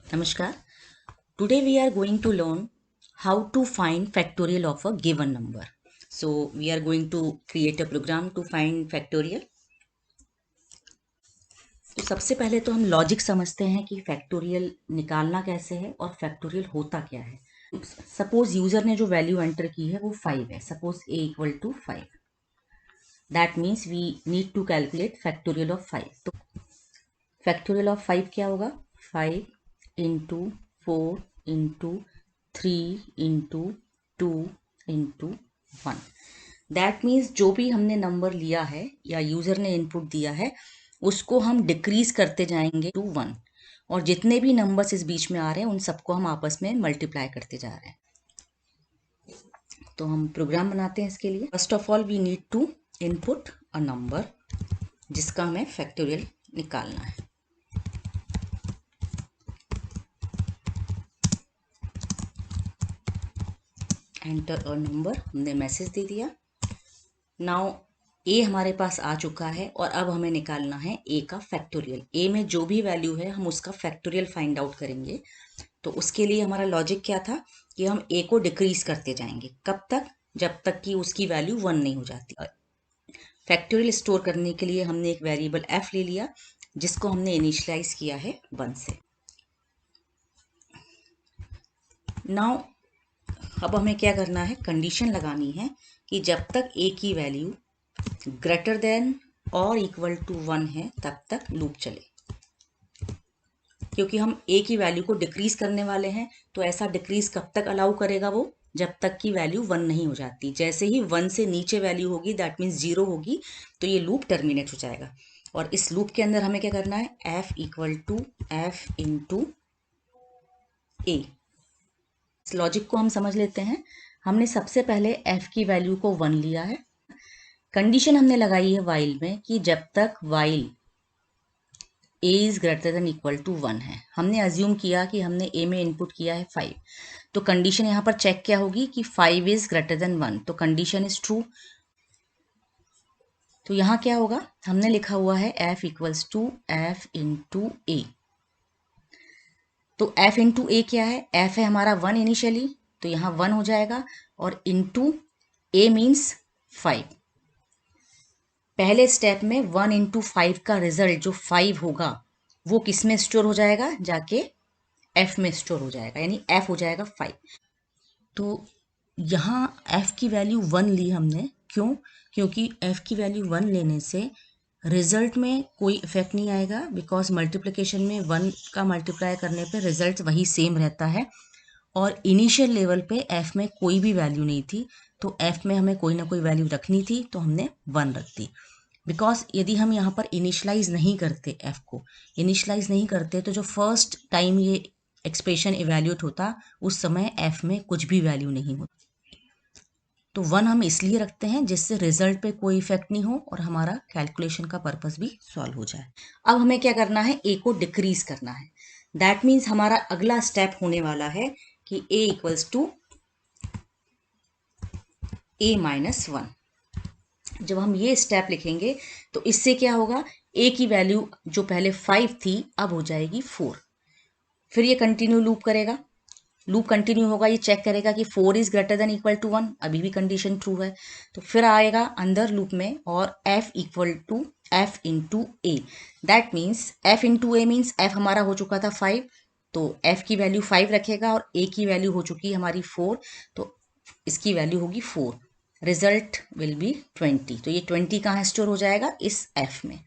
Namaskar. Today we are going to learn how to find factorial of a given number. So we are going to create a program to find factorial. तो सबसे पहले तो हम logic समझते हैं कि factorial निकालना कैसे है और फैक्टोरियल होता क्या है। सपोज यूजर ने जो वैल्यू एंटर की है वो 5 है। Suppose a equal to 5, that means we need to calculate factorial of 5। तो फैक्टोरियल ऑफ 5 क्या होगा? 5 into 4 into 3 into 2 into 1। That means जो भी हमने नंबर लिया है या यूज़र ने इनपुट दिया है उसको हम डिक्रीज करते जाएंगे टू 1, और जितने भी नंबर्स इस बीच में आ रहे हैं उन सबको हम आपस में मल्टीप्लाई करते जा रहे हैं। तो हम प्रोग्राम बनाते हैं इसके लिए। First of all we need to input a number जिसका हमें फैक्टोरियल निकालना है। एंटर अ नंबर, हमने मैसेज दे दिया। नाउ ए हमारे पास आ चुका है और अब हमें निकालना है ए का फैक्टोरियल। ए में जो भी वैल्यू है हम उसका फैक्टोरियल फाइंड आउट करेंगे। तो उसके लिए हमारा लॉजिक क्या था कि हम ए को डिक्रीज करते जाएंगे। कब तक? जब तक कि उसकी वैल्यू 1 नहीं हो जाती। फैक्टोरियल स्टोर करने के लिए हमने एक वेरिएबल एफ ले लिया जिसको हमने इनिशियलाइज किया है 1 से। नाउ अब हमें क्या करना है? कंडीशन लगानी है कि जब तक ए की वैल्यू ग्रेटर देन और इक्वल टू 1 है तब तक लूप चले, क्योंकि हम ए की वैल्यू को डिक्रीज करने वाले हैं। तो ऐसा डिक्रीज कब तक अलाउ करेगा वो? जब तक की वैल्यू 1 नहीं हो जाती। जैसे ही 1 से नीचे वैल्यू होगी, दैट मीन्स 0 होगी, तो ये लूप टर्मिनेट हो जाएगा। और इस लूप के अंदर हमें क्या करना है? F equal to F into A. इस लॉजिक को हम समझ लेते हैं। हमने सबसे पहले एफ की वैल्यू को 1 लिया है। कंडीशन हमने लगाई है वाइल में कि जब तक while a is greater than equal to 1 है। हमने अज्यूम किया कि हमने ए में इनपुट किया है 5, तो कंडीशन यहाँ पर चेक क्या होगी कि 5 इज ग्रेटर देन 1, तो कंडीशन इज ट्रू। तो यहाँ क्या होगा? हमने लिखा हुआ है F equals to F into A. तो एफ इंटू ए क्या है? एफ है हमारा 1 इनिशियली, तो यहाँ 1 हो जाएगा, और इंटू ए मीन्स 5। पहले स्टेप में 1 इंटू 5 का रिजल्ट जो 5 होगा वो किस में स्टोर हो जाएगा? जाके एफ में स्टोर हो जाएगा, यानी एफ हो जाएगा 5। तो यहाँ एफ की वैल्यू 1 ली हमने। क्यों? क्योंकि एफ की वैल्यू 1 लेने से रिजल्ट में कोई इफेक्ट नहीं आएगा, बिकॉज मल्टीप्लिकेशन में 1 का मल्टीप्लाई करने पे रिजल्ट वही सेम रहता है। और इनिशियल लेवल पे एफ में कोई भी वैल्यू नहीं थी, तो एफ में हमें कोई ना कोई वैल्यू रखनी थी, तो हमने 1 रख दी। बिकॉज यदि हम यहाँ पर इनिशलाइज नहीं करते, एफ को इनिशलाइज नहीं करते, तो जो फर्स्ट टाइम ये एक्सप्रेशन इवेल्यूएट होता उस समय एफ में कुछ भी वैल्यू नहीं होती। तो 1 हम इसलिए रखते हैं जिससे रिजल्ट पे कोई इफेक्ट नहीं हो और हमारा कैलकुलेशन का पर्पस भी सॉल्व हो जाए। अब हमें क्या करना है? ए को डिक्रीज करना है। दैट मीन्स हमारा अगला स्टेप होने वाला है कि ए इक्वल्स टू ए माइनस 1। जब हम ये स्टेप लिखेंगे तो इससे क्या होगा? ए की वैल्यू जो पहले 5 थी अब हो जाएगी 4। फिर ये कंटिन्यू लूप करेगा। लूप कंटिन्यू होगा, ये चेक करेगा कि 4 is greater than equal to 1, अभी भी कंडीशन ट्रू है। तो फिर आएगा अंदर लूप में और f equal to F into a. That means f into a means f हमारा हो चुका था 5, तो एफ की वैल्यू 5 रखेगा, और ए की वैल्यू हो चुकी है हमारी 4, तो इसकी वैल्यू होगी 4। Result will be 20। तो ये 20 कहाँ स्टोर हो जाएगा? इस एफ में।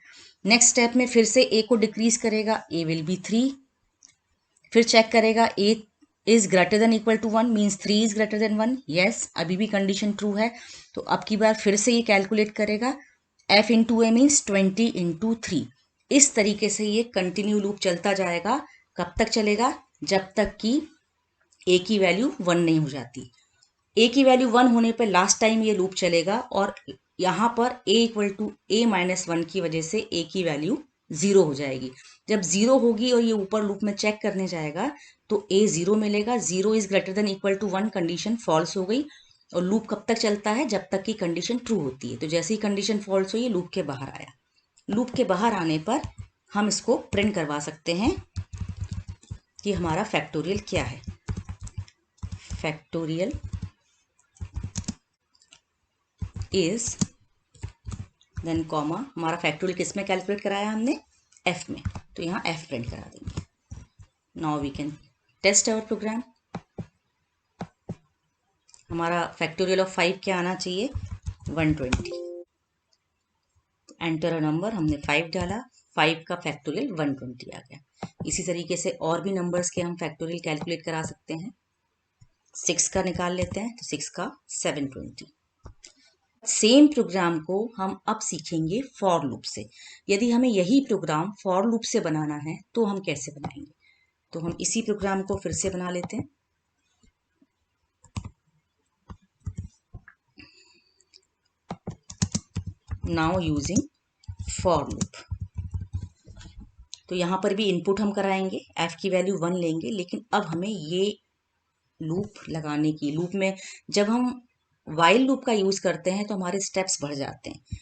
नेक्स्ट स्टेप में फिर से ए को डिक्रीज करेगा, ए विल बी 3। फिर चेक करेगा A is greater than equal to 1 means 3 is greater than 1। Yes, अभी भी कंडीशन ट्रू है। तो अब की बार फिर से ये कैलकुलेट करेगा, F into a means 20 into 3। इस तरीके से ये कंटिन्यू लूप चलता जाएगा। कब तक चलेगा? जब तक कि ए की वैल्यू 1 नहीं हो जाती। ए की वैल्यू 1 होने पर लास्ट टाइम ये लूप चलेगा, और यहाँ पर ए इक्वल टू ए माइनस 1 की वजह से ए की वैल्यू 0 हो जाएगी। जब 0 होगी और ये ऊपर लूप में चेक करने जाएगा तो ए 0 मिलेगा। 0 is greater than equal to 1, condition false हो गई। और लूप कब तक चलता है? जब तक की कंडीशन ट्रू होती है। तो जैसे ही कंडीशन फॉल्स हुई, लूप के बाहर आया। लूप के बाहर आने पर हम इसको प्रिंट करवा सकते हैं कि हमारा फैक्टोरियल क्या है। फैक्टोरियल इज देन कॉमा, हमारा फैक्टोरियल किस में कैलकुलेट कराया हमने, एफ में, तो यहाँ एफ प्रिंट करा देंगे। Now we can test our program. हमारा फैक्टोरियल ऑफ 5 क्या आना चाहिए, 120। एंटर अ नंबर, हमने 5 डाला, 5 का फैक्टोरियल 120 आ गया। इसी तरीके से और भी नंबर्स के हम फैक्टोरियल कैलकुलेट करा सकते हैं। 6 का निकाल लेते हैं, तो 6 का 720। सेम प्रोग्राम को हम अब सीखेंगे फॉर लूप से। यदि हमें यही प्रोग्राम फॉर लूप से बनाना है तो हम कैसे बनाएंगे, तो हम इसी प्रोग्राम को फिर से बना लेते हैं। नाउ यूजिंग फॉर लूप, तो यहाँ पर भी इनपुट हम कराएंगे, f की वैल्यू 1 लेंगे, लेकिन अब हमें ये लूप लगाने की, लूप में जब हम वाइल लूप का यूज करते हैं तो हमारे स्टेप्स बढ़ जाते हैं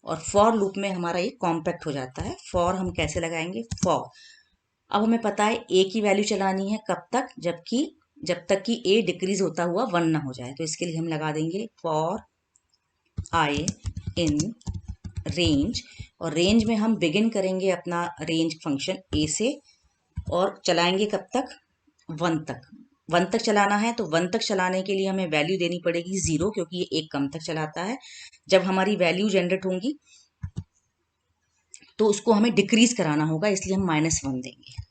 और फॉर लूप में हमारा ये कॉम्पैक्ट हो जाता है। फॉर हम कैसे लगाएंगे, फॉर अब हमें पता है a की वैल्यू चलानी है कब तक, जब तक कि a डिक्रीज होता हुआ 1 ना हो जाए। तो इसके लिए हम लगा देंगे फॉर i इन रेंज, और रेंज में हम बिगिन करेंगे अपना रेंज फंक्शन a से और चलाएंगे कब तक, 1 तक। 1 तक चलाना है तो 1 तक चलाने के लिए हमें वैल्यू देनी पड़ेगी 0, क्योंकि ये 1 कम तक चलाता है। जब हमारी वैल्यू जनरेट होंगी तो उसको हमें डिक्रीज कराना होगा, इसलिए हम -1 देंगे।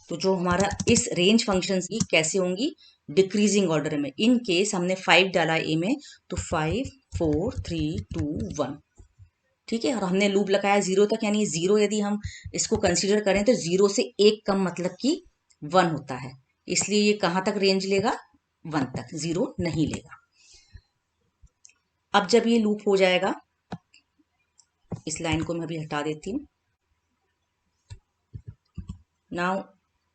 तो जो हमारा इस रेंज फंक्शन की कैसे होंगी, डिक्रीजिंग ऑर्डर में। इन केस हमने 5 डाला ए में, तो 5 4 3 2 1, ठीक है। और हमने लूप लगाया 0 तक, यानी 0 यदि हम इसको कंसीडर करें तो 0 से 1 कम मतलब कि 1 होता है, इसलिए ये कहाँ तक रेंज लेगा, 1 तक, 0 नहीं लेगा। अब जब ये लूप हो जाएगा, इस लाइन को मैं अभी हटा देती हूँ। नाउ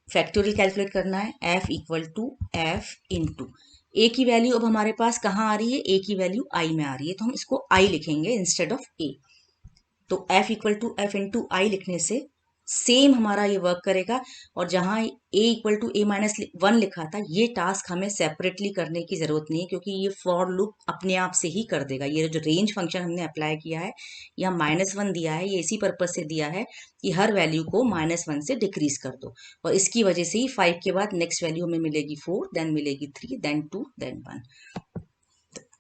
फैक्टोरियल कैलकुलेट करना है, f equal to f into A की वैल्यू अब हमारे पास कहाँ आ रही है, a की वैल्यू i में आ रही है, तो हम इसको i लिखेंगे इंस्टेड ऑफ a। तो f equal to f into I लिखने से सेम हमारा ये वर्क करेगा, और जहाँ a equal to a minus 1 लिखा था, ये टास्क हमें सेपरेटली करने की जरूरत नहीं है, क्योंकि ये फॉर लूप अपने आप से ही कर देगा। ये जो रेंज फंक्शन हमने अप्लाई किया है, यहाँ -1 दिया है, ये इसी पर्पज से दिया है कि हर वैल्यू को -1 से डिक्रीज कर दो, और इसकी वजह से ही 5 के बाद नेक्स्ट वैल्यू हमें मिलेगी 4, देन मिलेगी 3, then 2, then 1।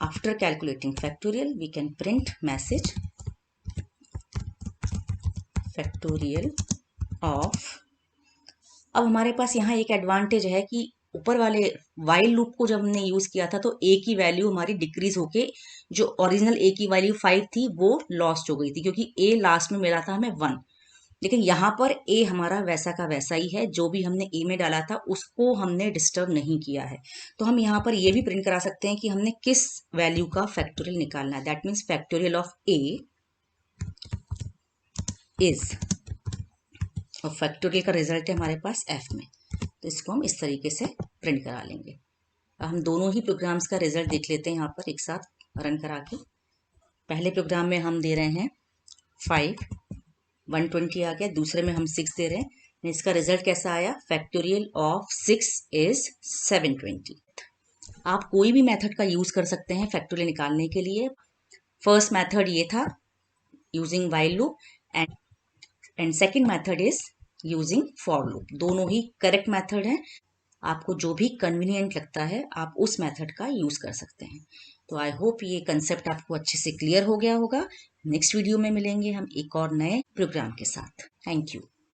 After calculating factorial we can print message factorial of. अब हमारे पास यहाँ एक एडवांटेज है कि ऊपर वाले वाइल लूप को जब हमने यूज किया था तो a की वैल्यू हमारी डिक्रीज होके जो ओरिजिनल a की वैल्यू 5 थी वो लॉस्ट हो गई थी, क्योंकि a लास्ट में मिला था हमें 1। लेकिन यहाँ पर a हमारा वैसा का वैसा ही है, जो भी हमने a में डाला था उसको हमने डिस्टर्ब नहीं किया है। तो हम यहाँ पर ये भी प्रिंट करा सकते हैं कि हमने किस वैल्यू का फैक्टोरियल निकालना है। That means factorial of a is, और फैक्टोरियल का रिजल्ट है हमारे पास f में, तो इसको हम इस तरीके से प्रिंट करा लेंगे। हम दोनों ही प्रोग्राम्स का रिजल्ट देख लेते हैं यहाँ पर एक साथ रन करा के। पहले प्रोग्राम में हम दे रहे हैं 5, 120 आ गया, दूसरे में हम 6 दे रहे हैं। इसका रिजल्ट कैसा आया, फैक्टोरियल ऑफ 6 इज 720। आप कोई भी मेथड का यूज कर सकते हैं फैक्टोरियल निकालने के लिए। फर्स्ट मेथड ये था using while loop, and second method is using for loop. दोनों ही करेक्ट मेथड है, आपको जो भी कन्वीनियंट लगता है आप उस मेथड का यूज कर सकते हैं। तो आई होप ये कंसेप्ट आपको अच्छे से क्लियर हो गया होगा। नेक्स्ट वीडियो में मिलेंगे हम एक और नए प्रोग्राम के साथ। Thank you.